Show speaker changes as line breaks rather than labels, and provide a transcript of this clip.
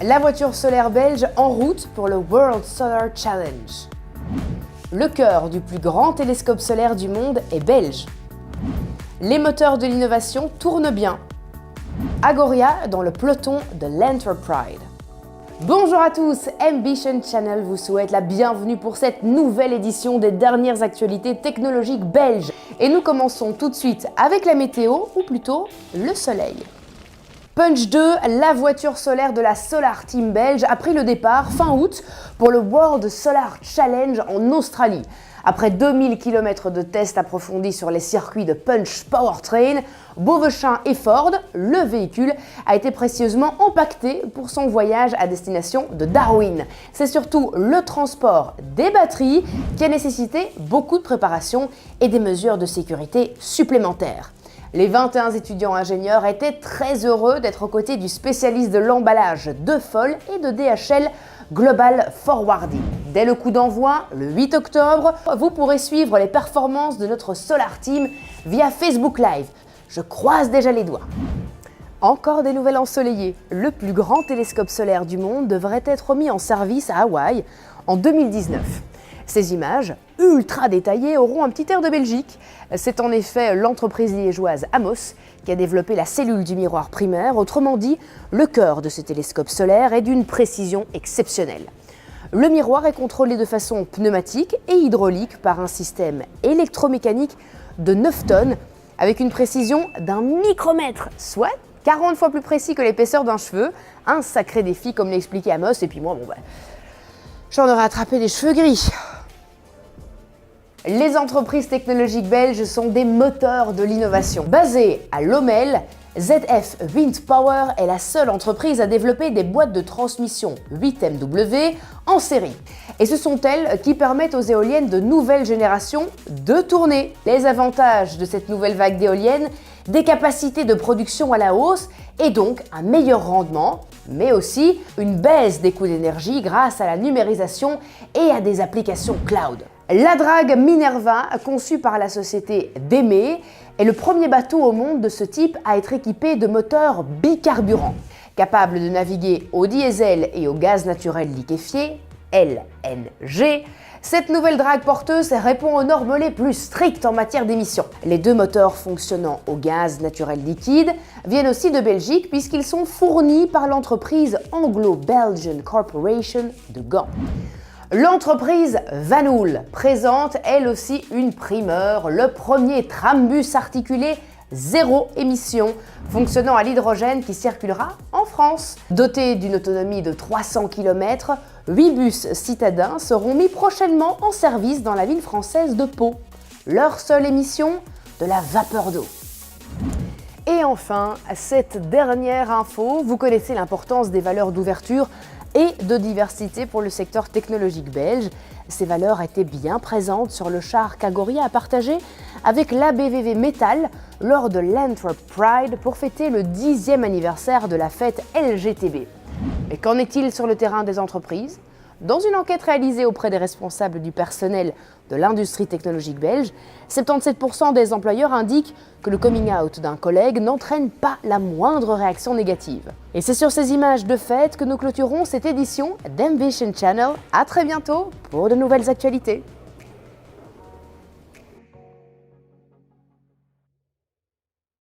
La voiture solaire belge en route pour le World Solar Challenge. Le cœur du plus grand télescope solaire du monde est belge. Les moteurs de l'innovation tournent bien. Agoria dans le peloton de l'Enterprise. Bonjour à tous, Ambition Channel vous souhaite la bienvenue pour cette nouvelle édition des dernières actualités technologiques belges. Et nous commençons tout de suite avec la météo, ou plutôt le soleil. Punch 2, la voiture solaire de la Solar Team belge, a pris le départ fin août pour le World Solar Challenge en Australie. Après 2000 km de tests approfondis sur les circuits de Punch Powertrain, Beauvechain et Ford, le véhicule a été précieusement empaqueté pour son voyage à destination de Darwin. C'est surtout le transport des batteries qui a nécessité beaucoup de préparation et des mesures de sécurité supplémentaires. Les 21 étudiants ingénieurs étaient très heureux d'être aux côtés du spécialiste de l'emballage de Foll et de DHL Global Forwarding. Dès le coup d'envoi, le 8 octobre, vous pourrez suivre les performances de notre Solar Team via Facebook Live. Je croise déjà les doigts. Encore des nouvelles ensoleillées. Le plus grand télescope solaire du monde devrait être mis en service à Hawaï en 2019. Ces images, ultra détaillées, auront un petit air de Belgique. C'est en effet l'entreprise liégeoise Amos qui a développé la cellule du miroir primaire. Autrement dit, le cœur de ce télescope solaire est d'une précision exceptionnelle. Le miroir est contrôlé de façon pneumatique et hydraulique par un système électromécanique de 9 tonnes avec une précision d'un micromètre, soit 40 fois plus précis que l'épaisseur d'un cheveu. Un sacré défi comme l'expliquait Amos, et puis moi, j'en aurais attrapé des cheveux gris. Les entreprises technologiques belges sont des moteurs de l'innovation. Basée à Lommel, ZF Wind Power est la seule entreprise à développer des boîtes de transmission 8MW en série. Et ce sont elles qui permettent aux éoliennes de nouvelle génération de tourner. Les avantages de cette nouvelle vague d'éoliennes, des capacités de production à la hausse et donc un meilleur rendement, mais aussi une baisse des coûts d'énergie grâce à la numérisation et à des applications cloud. La drague Minerva, conçue par la société DEME, est le premier bateau au monde de ce type à être équipé de moteurs bicarburants. Capable de naviguer au diesel et au gaz naturel liquéfié, LNG, cette nouvelle drague porteuse répond aux normes les plus strictes en matière d'émissions. Les deux moteurs fonctionnant au gaz naturel liquide viennent aussi de Belgique puisqu'ils sont fournis par l'entreprise Anglo-Belgian Corporation de Gand. L'entreprise Van Hool présente elle aussi une primeur, le premier trambus articulé zéro émission fonctionnant à l'hydrogène qui circulera en France. Doté d'une autonomie de 300 km, 8 bus citadins seront mis prochainement en service dans la ville française de Pau. Leur seule émission, de la vapeur d'eau. Et enfin, cette dernière info, vous connaissez l'importance des valeurs d'ouverture et de diversité pour le secteur technologique belge. Ces valeurs étaient bien présentes sur le char qu'Agoria a partagé avec l'ABVV Metal lors de l'Enterprise pour fêter le 10e anniversaire de la fête LGTB. Mais qu'en est-il sur le terrain des entreprises ? Dans une enquête réalisée auprès des responsables du personnel de l'industrie technologique belge, 77% des employeurs indiquent que le coming out d'un collègue n'entraîne pas la moindre réaction négative. Et c'est sur ces images de fête que nous clôturons cette édition d'Ambition Channel. À très bientôt pour de nouvelles actualités.